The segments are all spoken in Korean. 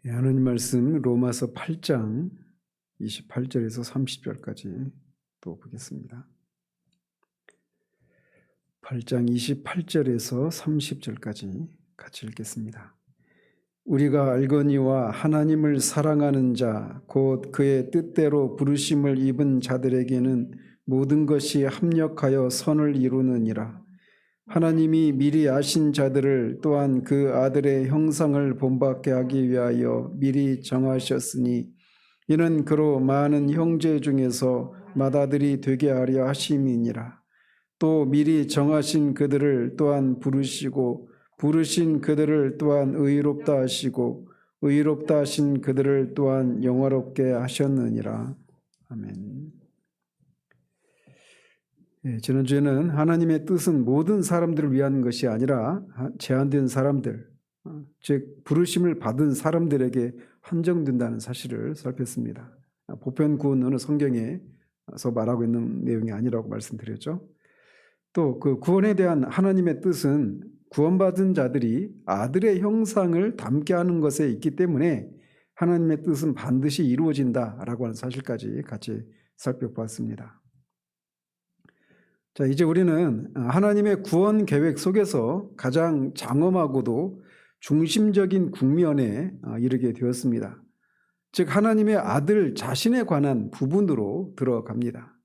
하나님 말씀 로마서 8장 28절에서 30절까지 또 보겠습니다. 8장 28절에서 30절까지 같이 읽겠습니다. 우리가 알거니와 하나님을 사랑하는 자 곧 그의 뜻대로 부르심을 입은 자들에게는 모든 것이 합력하여 선을 이루느니라. 하나님이 미리 아신 자들을 또한 그 아들의 형상을 본받게 하기 위하여 미리 정하셨으니 이는 그로 많은 형제 중에서 맏아들이 되게 하려 하심이니라. 또 미리 정하신 그들을 또한 부르시고 부르신 그들을 또한 의롭다 하시고 의롭다 하신 그들을 또한 영화롭게 하셨느니라. 아멘. 지난주에는 하나님의 뜻은 모든 사람들을 위한 것이 아니라 제한된 사람들, 즉 부르심을 받은 사람들에게 한정된다는 사실을 살폈습니다. 보편 구원은 성경에서 말하고 있는 내용이 아니라고 말씀드렸죠. 또 그 구원에 대한 하나님의 뜻은 구원받은 자들이 아들의 형상을 담게 하는 것에 있기 때문에 하나님의 뜻은 반드시 이루어진다라고 하는 사실까지 같이 살펴보았습니다. 자, 이제 우리는 하나님의 구원 계획 속에서 가장 장엄하고도 중심적인 국면에 이르게 되었습니다. 즉 하나님의 아들 자신에 관한 부분으로 들어갑니다.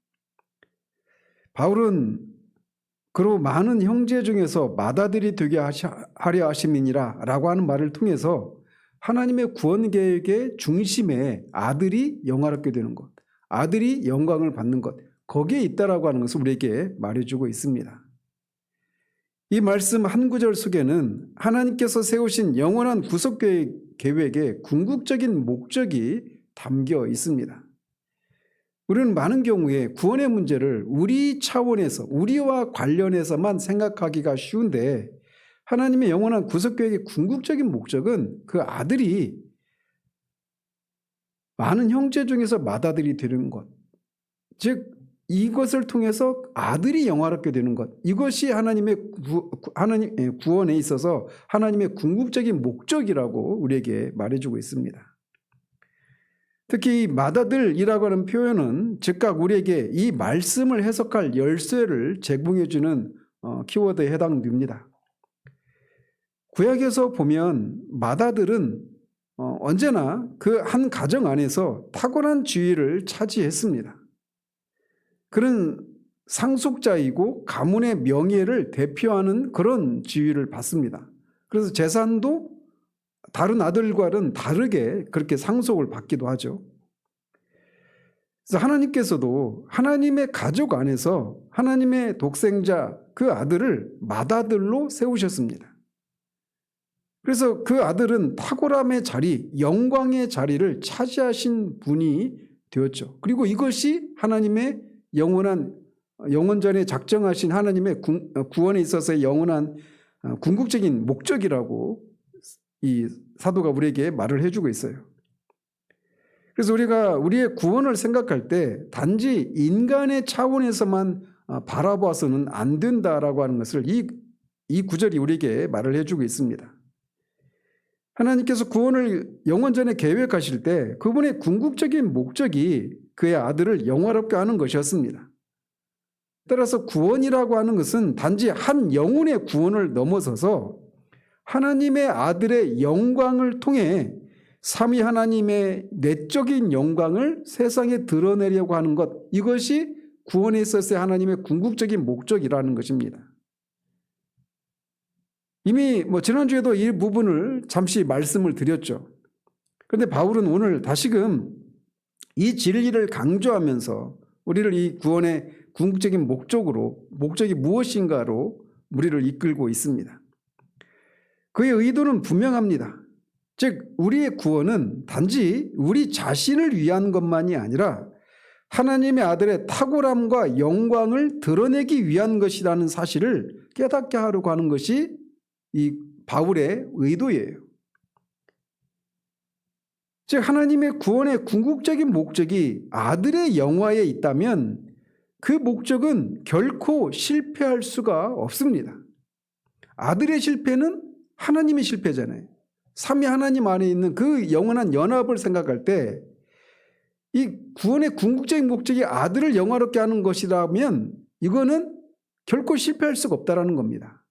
바울은 그로 많은 형제 중에서 맏아들이 되게 하려 하심이니라 라고 하는 말을 통해서 하나님의 구원 계획의 중심에 아들이 영화롭게 되는 것, 아들이 영광을 받는 것, 거기에 있다라고 하는 것을 우리에게 말해주고 있습니다. 이 말씀 한 구절 속에는 하나님께서 세우신 영원한 구속 계획의 궁극적인 목적이 담겨 있습니다. 우리는 많은 경우에 구원의 문제를 우리 차원에서, 우리와 관련해서만 생각하기가 쉬운데 하나님의 영원한 구속 계획의 궁극적인 목적은 그 아들이 많은 형제 중에서 맏아들이 되는 것, 즉 이것을 통해서 아들이 영화롭게 되는 것, 이것이 하나님의 구원에 있어서 하나님의 궁극적인 목적이라고 우리에게 말해주고 있습니다. 특히 이 맏아들이라고 하는 표현은 즉각 우리에게 이 말씀을 해석할 열쇠를 제공해주는 키워드에 해당됩니다. 구약에서 보면 맏아들은 언제나 그 한 가정 안에서 탁월한 지위를 차지했습니다. 그런 상속자이고 가문의 명예를 대표하는 그런 지위를 받습니다. 그래서 재산도 다른 아들과는 다르게 그렇게 상속을 받기도 하죠. 그래서 하나님께서도 하나님의 가족 안에서 하나님의 독생자 그 아들을 맏아들로 세우셨습니다. 그래서 그 아들은 탁월함의 자리, 영광의 자리를 차지하신 분이 되었죠. 그리고 이것이 하나님의 영원전에 작정하신 하나님의 구원에 있어서의 영원한 궁극적인 목적이라고 이 사도가 우리에게 말을 해주고 있어요. 그래서 우리가 우리의 구원을 생각할 때 단지 인간의 차원에서만 바라봐서는 안 된다라고 하는 것을 이 구절이 우리에게 말을 해주고 있습니다. 하나님께서 구원을 영원전에 계획하실 때 그분의 궁극적인 목적이 그의 아들을 영화롭게 하는 것이었습니다. 따라서 구원이라고 하는 것은 단지 한 영혼의 구원을 넘어서서 하나님의 아들의 영광을 통해 삼위 하나님의 내적인 영광을 세상에 드러내려고 하는 것, 이것이 구원에 있어서의 하나님의 궁극적인 목적이라는 것입니다. 이미 지난주에도 이 부분을 잠시 말씀을 드렸죠. 그런데 바울은 오늘 다시금 이 진리를 강조하면서 우리를 이 구원의 궁극적인 목적이 무엇인가로 우리를 이끌고 있습니다. 그의 의도는 분명합니다. 즉 우리의 구원은 단지 우리 자신을 위한 것만이 아니라 하나님의 아들의 탁월함과 영광을 드러내기 위한 것이라는 사실을 깨닫게 하려고 하는 것이 이 바울의 의도예요. 즉 하나님의 구원의 궁극적인 목적이 아들의 영화에 있다면 그 목적은 결코 실패할 수가 없습니다. 아들의 실패는 하나님의 실패잖아요. 삼위 하나님 안에 있는 그 영원한 연합을 생각할 때 이 구원의 궁극적인 목적이 아들을 영화롭게 하는 것이라면 이거는 결코 실패할 수가 없다는 겁니다.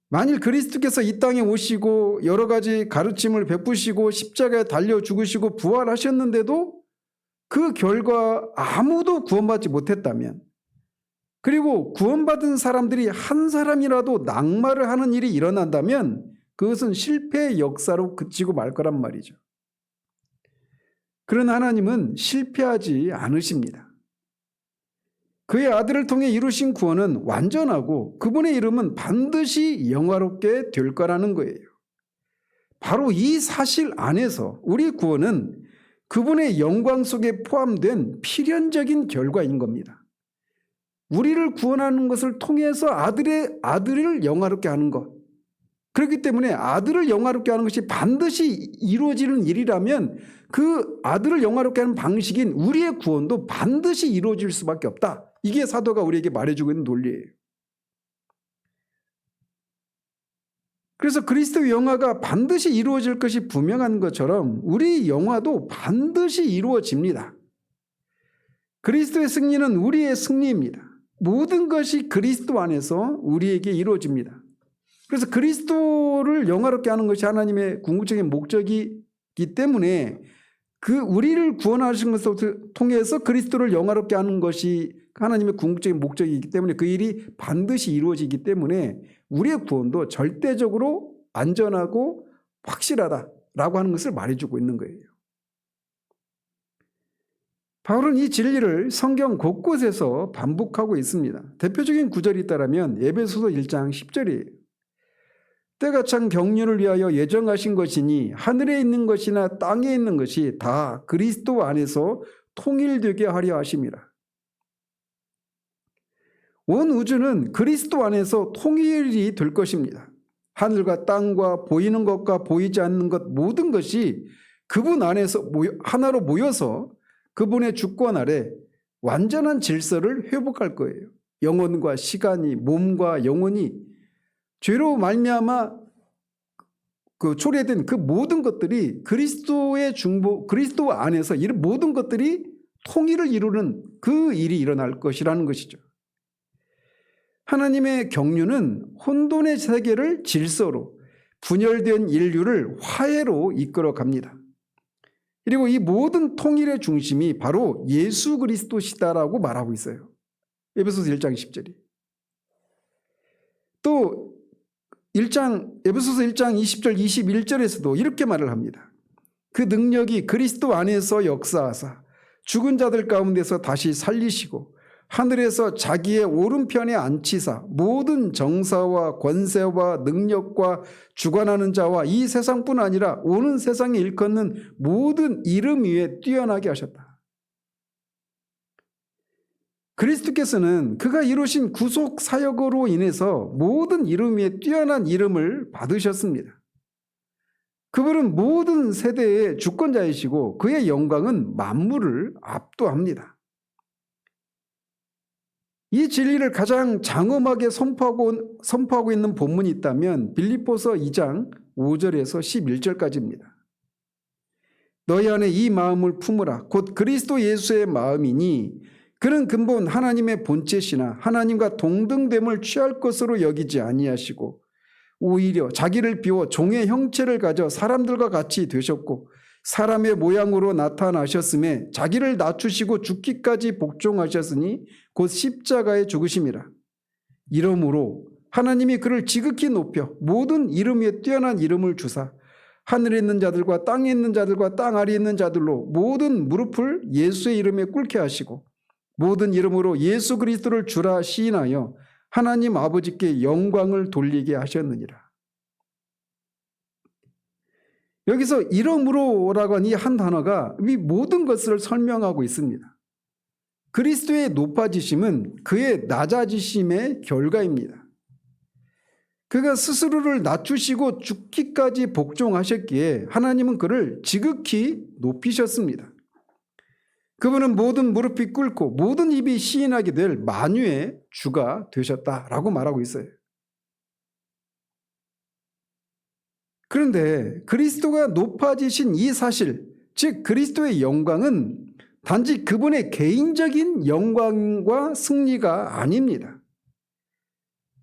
만일 그리스도께서 이 땅에 오시고 여러 가지 가르침을 베푸시고 십자가에 달려 죽으시고 부활하셨는데도 그 결과 아무도 구원받지 못했다면, 그리고 구원받은 사람들이 한 사람이라도 낙마를 하는 일이 일어난다면 그것은 실패의 역사로 그치고 말 거란 말이죠. 그러나 하나님은 실패하지 않으십니다. 그의 아들을 통해 이루신 구원은 완전하고 그분의 이름은 반드시 영화롭게 될 거라는 거예요. 바로 이 사실 안에서 우리 구원은 그분의 영광 속에 포함된 필연적인 결과인 겁니다. 우리를 구원하는 것을 통해서 아들을 영화롭게 하는 것. 그렇기 때문에 아들을 영화롭게 하는 것이 반드시 이루어지는 일이라면 그 아들을 영화롭게 하는 방식인 우리의 구원도 반드시 이루어질 수밖에 없다. 이게 사도가 우리에게 말해주고 있는 논리예요. 그래서 그리스도의 영화가 반드시 이루어질 것이 분명한 것처럼 우리 영화도 반드시 이루어집니다. 그리스도의 승리는 우리의 승리입니다. 모든 것이 그리스도 안에서 우리에게 이루어집니다. 그래서 그리스도를 영화롭게 하는 것이 하나님의 궁극적인 목적이기 때문에 그 우리를 구원하신 것을 통해서 그리스도를 영화롭게 하는 것이 하나님의 궁극적인 목적이기 때문에 그 일이 반드시 이루어지기 때문에 우리의 구원도 절대적으로 안전하고 확실하다라고 하는 것을 말해주고 있는 거예요. 바울은 이 진리를 성경 곳곳에서 반복하고 있습니다. 대표적인 구절이 있다면 에베소서 1장 10절이에요. 때가 찬 경륜을 위하여 예정하신 것이니 하늘에 있는 것이나 땅에 있는 것이 다 그리스도 안에서 통일되게 하려 하심이라. 온 우주는 그리스도 안에서 통일이 될 것입니다. 하늘과 땅과 보이는 것과 보이지 않는 것 모든 것이 그분 안에서 하나로 모여서 그분의 주권 아래 완전한 질서를 회복할 거예요. 영혼과 시간이, 몸과 영혼이 죄로 말미암아 초래된 그 모든 것들이 그리스도의 그리스도 안에서 이런 모든 것들이 통일을 이루는 그 일이 일어날 것이라는 것이죠. 하나님의 경륜은 혼돈의 세계를 질서로, 분열된 인류를 화해로 이끌어 갑니다. 그리고 이 모든 통일의 중심이 바로 예수 그리스도시다라고 말하고 있어요. 에베소서 1장 10절이. 또 에베소서 1장 20절 21절에서도 이렇게 말을 합니다. 그 능력이 그리스도 안에서 역사하사 죽은 자들 가운데서 다시 살리시고 하늘에서 자기의 오른편에 앉히사 모든 정사와 권세와 능력과 주관하는 자와 이 세상뿐 아니라 오는 세상에 일컫는 모든 이름 위에 뛰어나게 하셨다. 그리스도께서는 그가 이루신 구속 사역으로 인해서 모든 이름 위에 뛰어난 이름을 받으셨습니다. 그분은 모든 세대의 주권자이시고 그의 영광은 만물을 압도합니다. 이 진리를 가장 장엄하게 선포하고 있는 본문이 있다면 빌립보서 2장 5절에서 11절까지입니다. 너희 안에 이 마음을 품으라. 곧 그리스도 예수의 마음이니 그는 근본 하나님의 본체시나 하나님과 동등됨을 취할 것으로 여기지 아니하시고 오히려 자기를 비워 종의 형체를 가져 사람들과 같이 되셨고 사람의 모양으로 나타나셨음에 자기를 낮추시고 죽기까지 복종하셨으니 곧 십자가에 죽으심이라. 이러므로 하나님이 그를 지극히 높여 모든 이름 위에 뛰어난 이름을 주사 하늘에 있는 자들과 땅에 있는 자들과 땅 아래에 있는 자들로 모든 무릎을 예수의 이름에 꿇게 하시고 모든 이름으로 예수 그리스도를 주라 시인하여 하나님 아버지께 영광을 돌리게 하셨느니라. 여기서 이러므로라고 하는 이 한 단어가 이 모든 것을 설명하고 있습니다. 그리스도의 높아지심은 그의 낮아지심의 결과입니다. 그가 스스로를 낮추시고 죽기까지 복종하셨기에 하나님은 그를 지극히 높이셨습니다. 그분은 모든 무릎이 꿇고 모든 입이 시인하게 될 만유의 주가 되셨다라고 말하고 있어요. 그런데 그리스도가 높아지신 이 사실, 즉 그리스도의 영광은 단지 그분의 개인적인 영광과 승리가 아닙니다.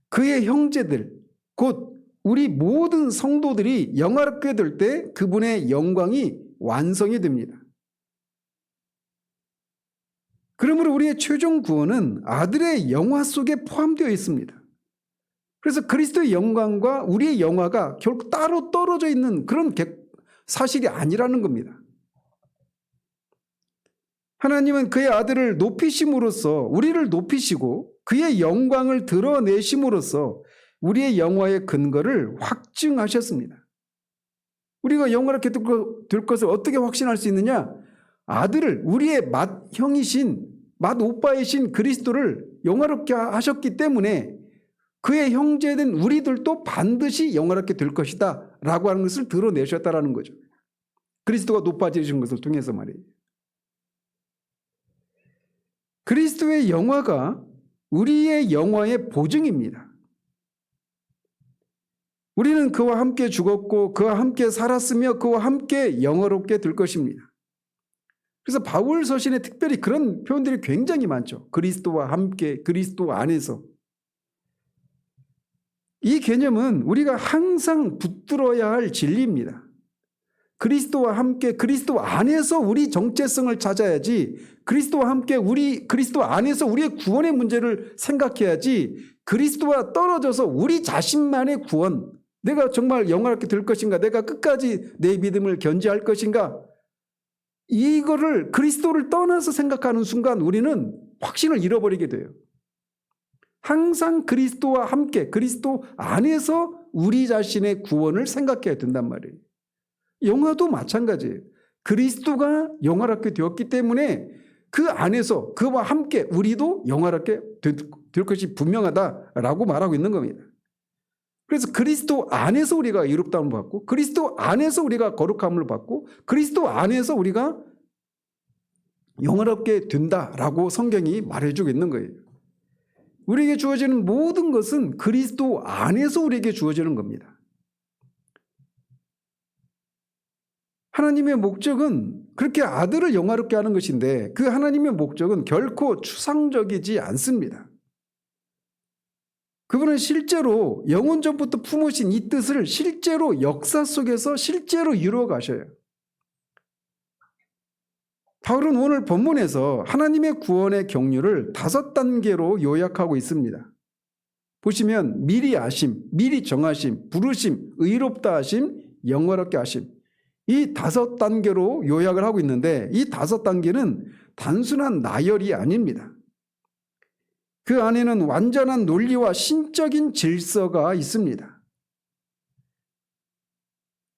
그의 형제들, 곧 우리 모든 성도들이 영화롭게 될 때 그분의 영광이 완성이 됩니다. 그러므로 우리의 최종 구원은 아들의 영화 속에 포함되어 있습니다. 그래서 그리스도의 영광과 우리의 영화가 결국 따로 떨어져 있는 그런 사실이 아니라는 겁니다. 하나님은 그의 아들을 높이심으로써 우리를 높이시고 그의 영광을 드러내심으로써 우리의 영화의 근거를 확증하셨습니다. 우리가 영화롭게 될 것을 어떻게 확신할 수 있느냐? 아들을, 우리의 맏형이신, 맏오빠이신 그리스도를 영화롭게 하셨기 때문에 그의 형제된 우리들도 반드시 영화롭게 될 것이다 라고 하는 것을 드러내셨다라는 거죠. 그리스도가 높아지신 것을 통해서 말이에요. 그리스도의 영화가 우리의 영화의 보증입니다. 우리는 그와 함께 죽었고 그와 함께 살았으며 그와 함께 영화롭게 될 것입니다. 그래서 바울 서신에 특별히 그런 표현들이 굉장히 많죠. 그리스도와 함께, 그리스도 안에서. 이 개념은 우리가 항상 붙들어야 할 진리입니다. 그리스도와 함께, 그리스도 안에서 우리 정체성을 찾아야지, 그리스도와 함께 그리스도 안에서 우리의 구원의 문제를 생각해야지, 그리스도와 떨어져서 우리 자신만의 구원, 내가 정말 영원하게 될 것인가, 내가 끝까지 내 믿음을 견지할 것인가, 이거를 그리스도를 떠나서 생각하는 순간 우리는 확신을 잃어버리게 돼요. 항상 그리스도와 함께, 그리스도 안에서 우리 자신의 구원을 생각해야 된단 말이에요. 영화도 마찬가지예요. 그리스도가 영화롭게 되었기 때문에 그 안에서 그와 함께 우리도 영화롭게 될 것이 분명하다라고 말하고 있는 겁니다. 그래서 그리스도 안에서 우리가 의롭다함을 받고, 그리스도 안에서 우리가 거룩함을 받고, 그리스도 안에서 우리가 영화롭게 된다라고 성경이 말해주고 있는 거예요. 우리에게 주어지는 모든 것은 그리스도 안에서 우리에게 주어지는 겁니다. 하나님의 목적은 그렇게 아들을 영화롭게 하는 것인데, 그 하나님의 목적은 결코 추상적이지 않습니다. 그분은 실제로 영원 전부터 품으신 이 뜻을 실제로 역사 속에서 실제로 이루어 가셔요. 바울은 오늘 본문에서 하나님의 구원의 경륜을 5단계로 요약하고 있습니다. 보시면 미리 아심, 미리 정하심, 부르심, 의롭다 하심, 영화롭게 하심, 이 5단계로 요약을 하고 있는데, 이 5단계는 단순한 나열이 아닙니다. 그 안에는 완전한 논리와 신적인 질서가 있습니다.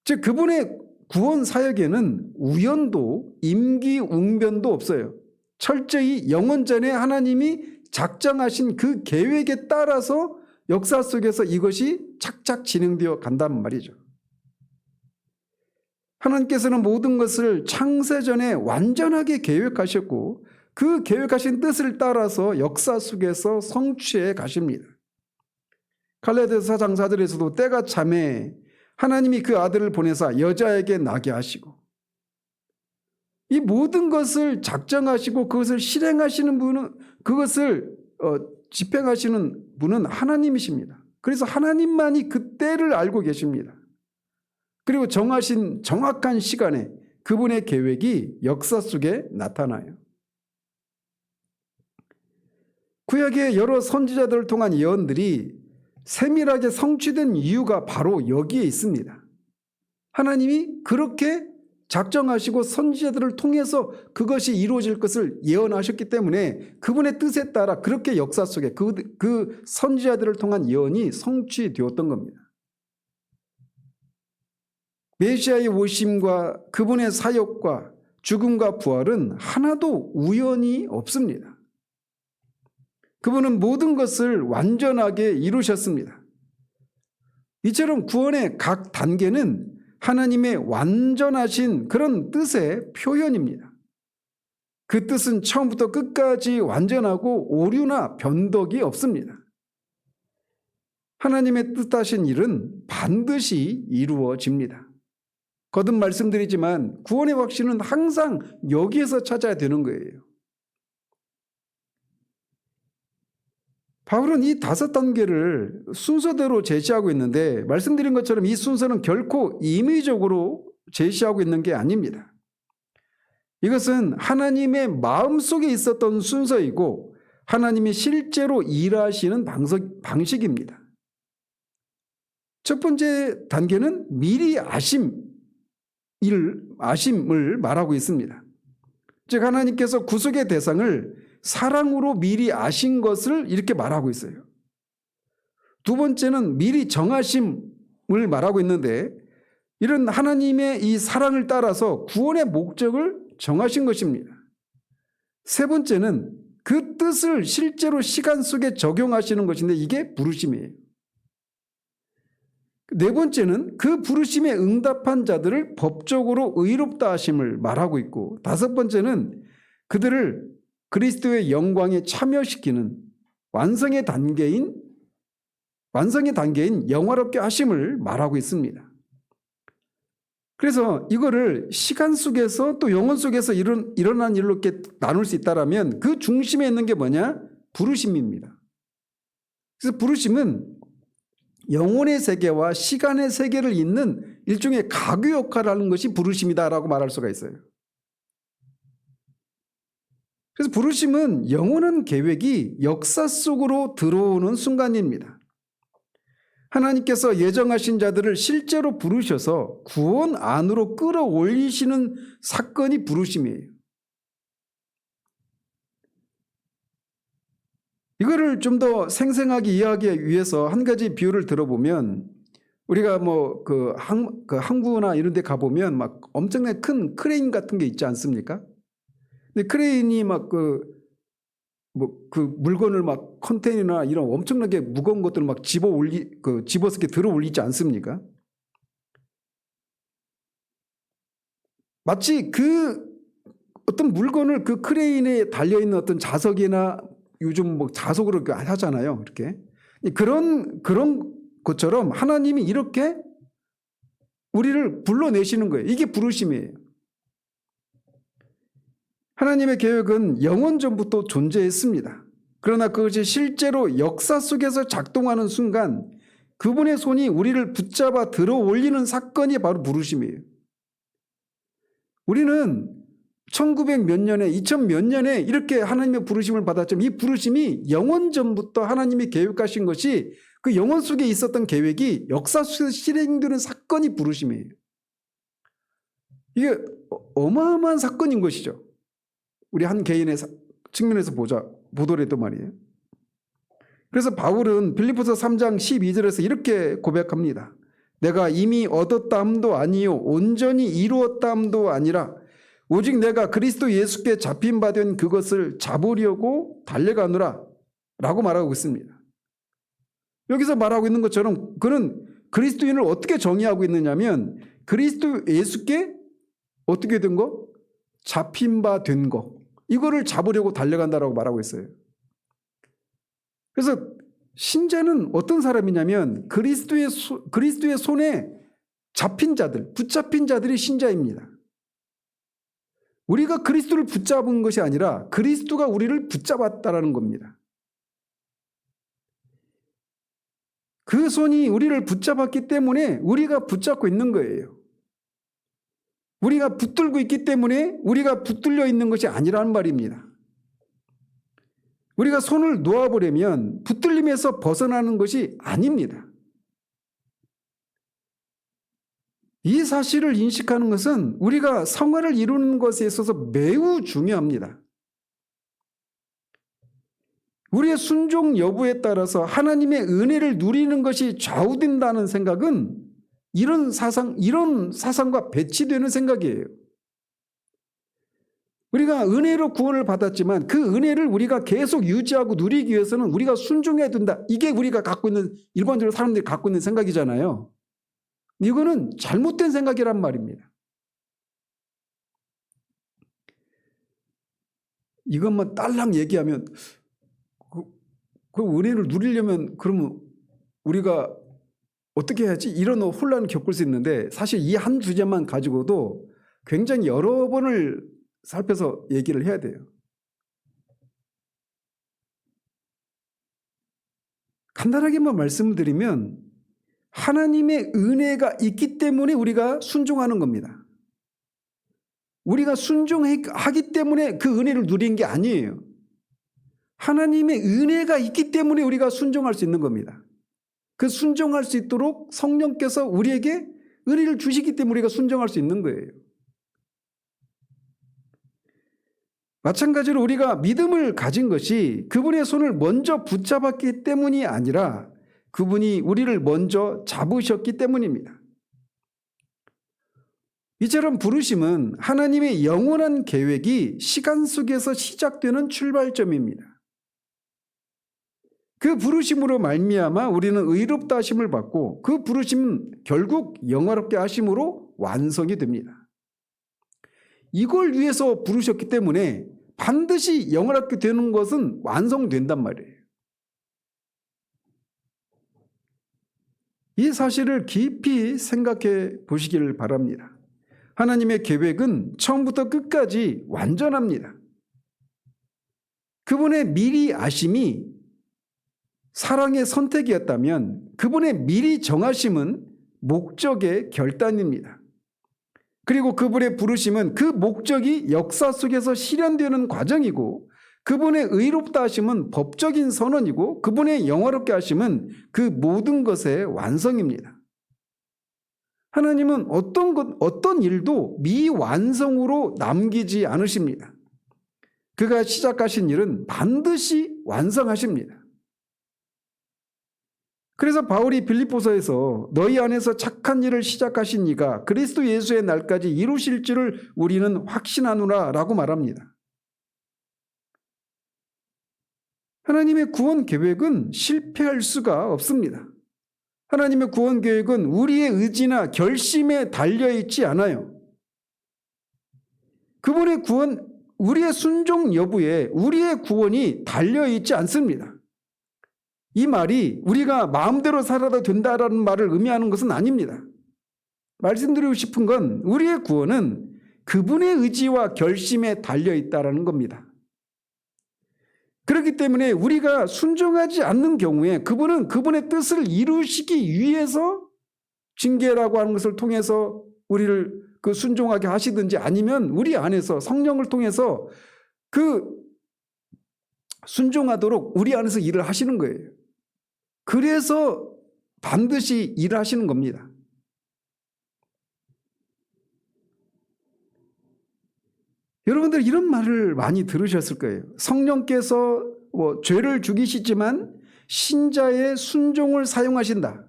즉 그분의 구원 사역에는 우연도 임기응변도 없어요. 철저히 영원전에 하나님이 작정하신 그 계획에 따라서 역사 속에서 이것이 착착 진행되어 간단 말이죠. 하나님께서는 모든 것을 창세전에 완전하게 계획하셨고 그 계획하신 뜻을 따라서 역사 속에서 성취해 가십니다. 갈라디아서 4장 4절에서도 때가 참에 하나님이 그 아들을 보내사 여자에게 나게 하시고, 이 모든 것을 작정하시고 그것을 실행하시는 분은, 그것을 집행하시는 분은 하나님이십니다. 그래서 하나님만이 그 때를 알고 계십니다. 그리고 정하신 정확한 시간에 그분의 계획이 역사 속에 나타나요. 구약의 여러 선지자들을 통한 예언들이 세밀하게 성취된 이유가 바로 여기에 있습니다. 하나님이 그렇게 작정하시고 선지자들을 통해서 그것이 이루어질 것을 예언하셨기 때문에 그분의 뜻에 따라 그렇게 역사 속에 그 선지자들을 통한 예언이 성취되었던 겁니다. 메시아의 오심과 그분의 사역과 죽음과 부활은 하나도 우연이 없습니다. 그분은 모든 것을 완전하게 이루셨습니다. 이처럼 구원의 각 단계는 하나님의 완전하신 그런 뜻의 표현입니다. 그 뜻은 처음부터 끝까지 완전하고 오류나 변덕이 없습니다. 하나님의 뜻하신 일은 반드시 이루어집니다. 거듭 말씀드리지만 구원의 확신은 항상 여기에서 찾아야 되는 거예요. 바울은 이 5단계를 순서대로 제시하고 있는데 말씀드린 것처럼 이 순서는 결코 임의적으로 제시하고 있는 게 아닙니다. 이것은 하나님의 마음속에 있었던 순서이고 하나님이 실제로 일하시는 방식입니다. 첫 번째 단계는 미리 아심을 말하고 있습니다. 즉 하나님께서 구속의 대상을 사랑으로 미리 아신 것을 이렇게 말하고 있어요. 두 번째는 미리 정하심을 말하고 있는데 이런 하나님의 이 사랑을 따라서 구원의 목적을 정하신 것입니다. 세 번째는 그 뜻을 실제로 시간 속에 적용하시는 것인데 이게 부르심이에요. 네 번째는 그 부르심에 응답한 자들을 법적으로 의롭다 하심을 말하고 있고 다섯 번째는 그들을 그리스도의 영광에 참여시키는 완성의 단계인 영화롭게 하심을 말하고 있습니다. 그래서 이거를 시간 속에서 또 영혼 속에서 일어난 일로 이렇게 나눌 수 있다면 그 중심에 있는 게 뭐냐? 부르심입니다. 그래서 부르심은 영혼의 세계와 시간의 세계를 잇는 일종의 가교 역할을 하는 것이 부르심이다라고 말할 수가 있어요. 그래서 부르심은 영원한 계획이 역사 속으로 들어오는 순간입니다. 하나님께서 예정하신 자들을 실제로 부르셔서 구원 안으로 끌어올리시는 사건이 부르심이에요. 이거를 좀 더 생생하게 이해하기 위해서 한 가지 비유를 들어보면 우리가 뭐 그 항구나 이런 데 가보면 막 엄청나게 큰 크레인 같은 게 있지 않습니까? 근데 크레인이 막 그 물건을 막 컨테이너나 이런 엄청나게 무거운 것들을 막 집어서 이렇게 들어 올리지 않습니까? 마치 그 어떤 물건을 그 크레인에 달려있는 어떤 자석이나 요즘 뭐 자석으로 하잖아요. 이렇게. 그런 것처럼 하나님이 이렇게 우리를 불러내시는 거예요. 이게 부르심이에요. 하나님의 계획은 영원 전부터 존재했습니다. 그러나 그것이 실제로 역사 속에서 작동하는 순간 그분의 손이 우리를 붙잡아 들어 올리는 사건이 바로 부르심이에요. 우리는 1900 몇 년에 2000 몇 년에 이렇게 하나님의 부르심을 받았지만 이 부르심이 영원 전부터 하나님이 계획하신 것이 그 영원 속에 있었던 계획이 역사 속에서 실행되는 사건이 부르심이에요. 이게 어마어마한 사건인 것이죠. 우리 한 개인의 측면에서 보더라도 말이에요. 그래서 바울은 빌립보서 3장 12절에서 이렇게 고백합니다. 내가 이미 얻었다 함도 아니요 온전히 이루었다 함도 아니라 오직 내가 그리스도 예수께 잡힌 바 된 그것을 잡으려고 달려가노라 라고 말하고 있습니다. 여기서 말하고 있는 것처럼 그는 그리스도인을 어떻게 정의하고 있느냐면 그리스도 예수께 어떻게 된 거? 잡힌 바 된 거. 이거를 잡으려고 달려간다라고 말하고 있어요. 그래서 신자는 어떤 사람이냐면 그리스도의 손에 잡힌 자들, 붙잡힌 자들이 신자입니다. 우리가 그리스도를 붙잡은 것이 아니라 그리스도가 우리를 붙잡았다라는 겁니다. 그 손이 우리를 붙잡았기 때문에 우리가 붙잡고 있는 거예요. 우리가 붙들고 있기 때문에 우리가 붙들려 있는 것이 아니라는 말입니다. 우리가 손을 놓아버리면 붙들림에서 벗어나는 것이 아닙니다. 이 사실을 인식하는 것은 우리가 성화를 이루는 것에 있어서 매우 중요합니다. 우리의 순종 여부에 따라서 하나님의 은혜를 누리는 것이 좌우된다는 생각은 이런 사상과 배치되는 생각이에요. 우리가 은혜로 구원을 받았지만 그 은혜를 우리가 계속 유지하고 누리기 위해서는 우리가 순종해야 된다. 이게 우리가 갖고 있는 일반적으로 사람들이 갖고 있는 생각이잖아요. 이거는 잘못된 생각이란 말입니다. 이것만 딸랑 얘기하면 그 은혜를 누리려면 그러면 우리가 어떻게 해야지? 이런 혼란을 겪을 수 있는데 사실 이 한 주제만 가지고도 굉장히 여러 번을 살펴서 얘기를 해야 돼요. 간단하게만 말씀을 드리면 하나님의 은혜가 있기 때문에 우리가 순종하는 겁니다. 우리가 순종하기 때문에 그 은혜를 누린 게 아니에요. 하나님의 은혜가 있기 때문에 우리가 순종할 수 있는 겁니다. 그 순종할 수 있도록 성령께서 우리에게 은혜를 주시기 때문에 우리가 순종할 수 있는 거예요. 마찬가지로 우리가 믿음을 가진 것이 그분의 손을 먼저 붙잡았기 때문이 아니라 그분이 우리를 먼저 잡으셨기 때문입니다. 이처럼 부르심은 하나님의 영원한 계획이 시간 속에서 시작되는 출발점입니다. 그 부르심으로 말미암아 우리는 의롭다 하심을 받고 그 부르심은 결국 영화롭게 하심으로 완성이 됩니다. 이걸 위해서 부르셨기 때문에 반드시 영화롭게 되는 것은 완성된단 말이에요. 이 사실을 깊이 생각해 보시기를 바랍니다. 하나님의 계획은 처음부터 끝까지 완전합니다. 그분의 미리 아심이 사랑의 선택이었다면 그분의 미리 정하심은 목적의 결단입니다. 그리고 그분의 부르심은 그 목적이 역사 속에서 실현되는 과정이고 그분의 의롭다 하심은 법적인 선언이고 그분의 영화롭게 하심은 그 모든 것의 완성입니다. 하나님은 어떤 일도 미완성으로 남기지 않으십니다. 그가 시작하신 일은 반드시 완성하십니다. 그래서 바울이 빌립보서에서 너희 안에서 착한 일을 시작하신 이가 그리스도 예수의 날까지 이루실 줄을 우리는 확신하노라 라고 말합니다. 하나님의 구원 계획은 실패할 수가 없습니다. 하나님의 구원 계획은 우리의 의지나 결심에 달려있지 않아요. 그분의 구원, 우리의 순종 여부에 우리의 구원이 달려있지 않습니다. 이 말이 우리가 마음대로 살아도 된다라는 말을 의미하는 것은 아닙니다. 말씀드리고 싶은 건 우리의 구원은 그분의 의지와 결심에 달려있다라는 겁니다. 그렇기 때문에 우리가 순종하지 않는 경우에 그분은 그분의 뜻을 이루시기 위해서 징계라고 하는 것을 통해서 우리를 그 순종하게 하시든지 아니면 우리 안에서 성령을 통해서 그 순종하도록 우리 안에서 일을 하시는 거예요. 그래서 반드시 일을 하시는 겁니다. 여러분들 이런 말을 많이 들으셨을 거예요. 성령께서 죄를 죽이시지만 신자의 순종을 사용하신다.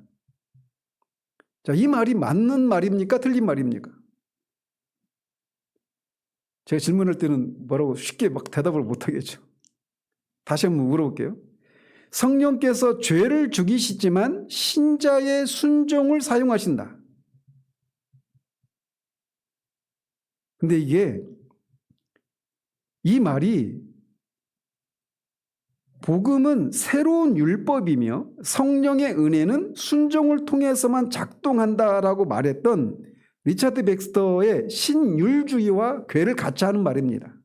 자, 이 말이 맞는 말입니까? 틀린 말입니까? 제가 질문할 때는 뭐라고 쉽게 막 대답을 못하겠죠. 다시 한번 물어볼게요. 성령께서 죄를 죽이시지만 신자의 순종을 사용하신다. 근데 이 말이 복음은 새로운 율법이며 성령의 은혜는 순종을 통해서만 작동한다라고 말했던 리차드 백스터의 신율주의와 괴를 같이 하는 말입니다.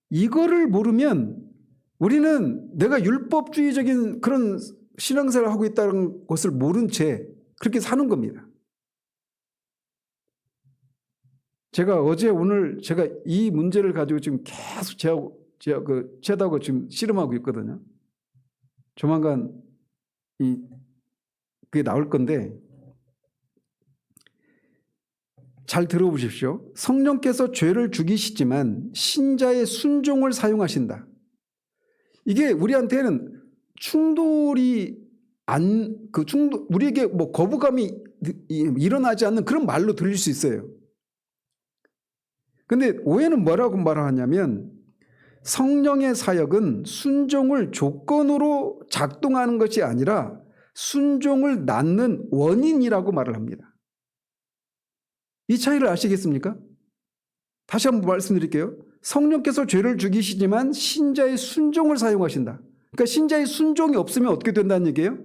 이거를 모르면 우리는 내가 율법주의적인 그런 신앙생활을 하고 있다는 것을 모른 채 그렇게 사는 겁니다. 제가 오늘 이 문제를 가지고 지금 계속 제하고 지금 씨름하고 있거든요. 조만간 그게 나올 건데 잘 들어보십시오. 성령께서 죄를 죽이시지만 신자의 순종을 사용하신다. 이게 우리한테는 우리에게 거부감이 일어나지 않는 그런 말로 들릴 수 있어요. 근데 오해는 뭐라고 말하냐면 성령의 사역은 순종을 조건으로 작동하는 것이 아니라 순종을 낳는 원인이라고 말을 합니다. 이 차이를 아시겠습니까? 다시 한번 말씀드릴게요. 성령께서 죄를 죽이시지만 신자의 순종을 사용하신다. 그러니까 신자의 순종이 없으면 어떻게 된다는 얘기예요?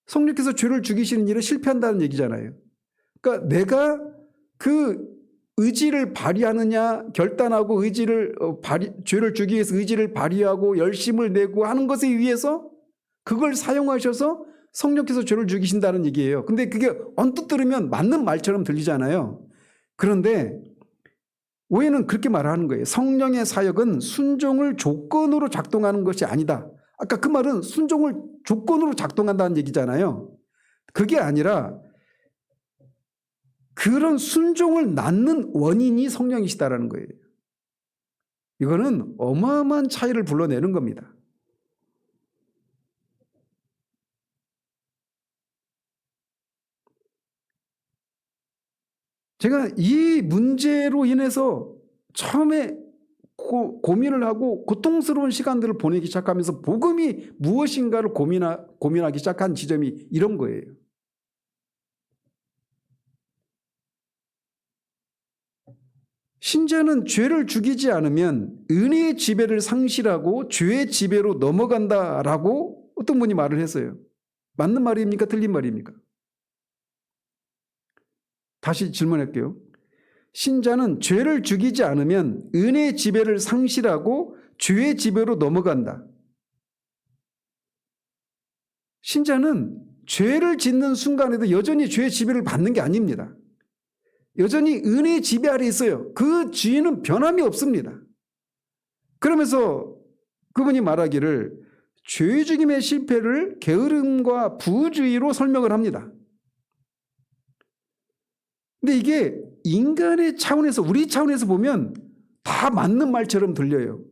성령께서 죄를 죽이시는 일에 실패한다는 얘기잖아요. 그러니까 내가 그 의지를 발휘하느냐, 결단하고 죄를 죽이기 위해서 의지를 발휘하고 열심을 내고 하는 것에 의해서 그걸 사용하셔서 성령께서 죄를 죽이신다는 얘기예요. 근데 그게 언뜻 들으면 맞는 말처럼 들리잖아요. 그런데 오해는 그렇게 말하는 거예요. 성령의 사역은 순종을 조건으로 작동하는 것이 아니다. 아까 그 말은 순종을 조건으로 작동한다는 얘기잖아요. 그게 아니라 그런 순종을 낳는 원인이 성령이시다라는 거예요. 이거는 어마어마한 차이를 불러내는 겁니다. 제가 이 문제로 인해서 처음에 고민을 하고 고통스러운 시간들을 보내기 시작하면서 복음이 무엇인가를 고민하기 시작한 지점이 이런 거예요. 신자는 죄를 죽이지 않으면 은혜의 지배를 상실하고 죄의 지배로 넘어간다라고 어떤 분이 말을 했어요. 맞는 말입니까? 틀린 말입니까? 다시 질문할게요. 신자는 죄를 죽이지 않으면 은혜의 지배를 상실하고 죄의 지배로 넘어간다. 신자는 죄를 짓는 순간에도 여전히 죄의 지배를 받는 게 아닙니다. 여전히 은혜의 지배 아래 있어요. 그 지위는 변함이 없습니다. 그러면서 그분이 말하기를 죄 죽임의 실패를 게으름과 부주의로 설명을 합니다. 근데 이게 인간의 차원에서, 우리 차원에서 보면 다 맞는 말처럼 들려요.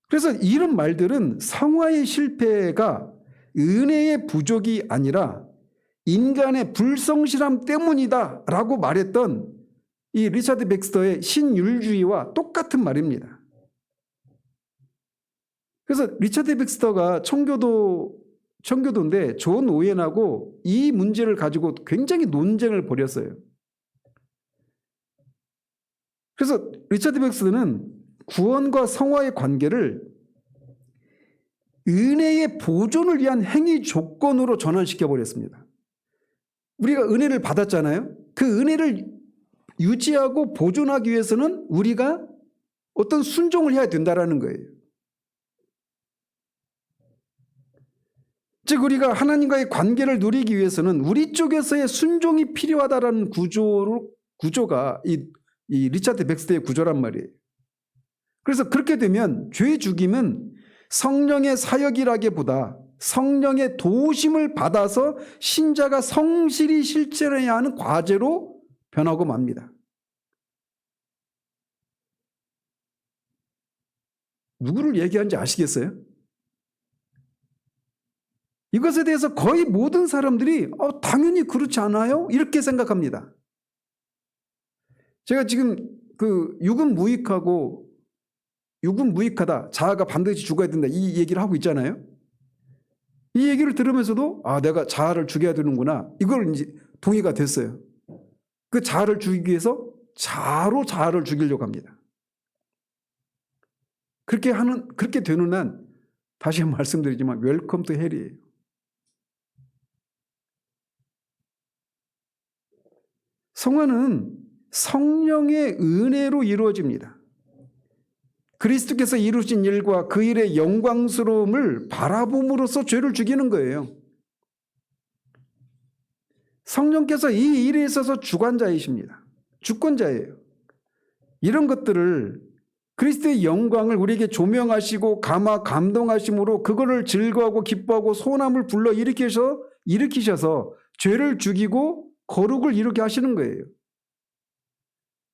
그래서 이런 말들은 성화의 실패가 은혜의 부족이 아니라 인간의 불성실함 때문이다 라고 말했던 이 리차드 백스터의 신율주의와 똑같은 말입니다. 그래서 리차드 백스터가 청교도인데 존 오웬하고 이 문제를 가지고 굉장히 논쟁을 벌였어요. 그래서 리차드 백스터는 구원과 성화의 관계를 은혜의 보존을 위한 행위 조건으로 전환시켜 버렸습니다. 우리가 은혜를 받았잖아요. 그 은혜를 유지하고 보존하기 위해서는 우리가 어떤 순종을 해야 된다라는 거예요. 즉 우리가 하나님과의 관계를 누리기 위해서는 우리 쪽에서의 순종이 필요하다라는 구조가 이 리차드 백스터의 구조란 말이에요. 그래서 그렇게 되면 죄 죽임은 성령의 사역이라기보다 성령의 도우심을 받아서 신자가 성실히 실천해야 하는 과제로 변하고 맙니다. 누구를 얘기하는지 아시겠어요? 이것에 대해서 거의 모든 사람들이 당연히 그렇지 않아요? 이렇게 생각합니다. 제가 지금 그 육은 무익하다. 자아가 반드시 죽어야 된다. 이 얘기를 하고 있잖아요. 이 얘기를 들으면서도 내가 자아를 죽여야 되는구나. 이걸 이제 동의가 됐어요. 그 자아를 죽이기 위해서 자아를 죽이려고 합니다. 그렇게 되는 한 다시 말씀드리지만 웰컴 투 헬이에요. 성화는 성령의 은혜로 이루어집니다. 그리스도께서 이루신 일과 그 일의 영광스러움을 바라봄으로써 죄를 죽이는 거예요. 성령께서 이 일에 있어서 주관자이십니다. 주권자예요. 이런 것들을 그리스도의 영광을 우리에게 조명하시고 감동하심으로 그거를 즐거워하고 기뻐하고 소원함을 불러 일으키셔서 죄를 죽이고 거룩을 이루게 하시는 거예요.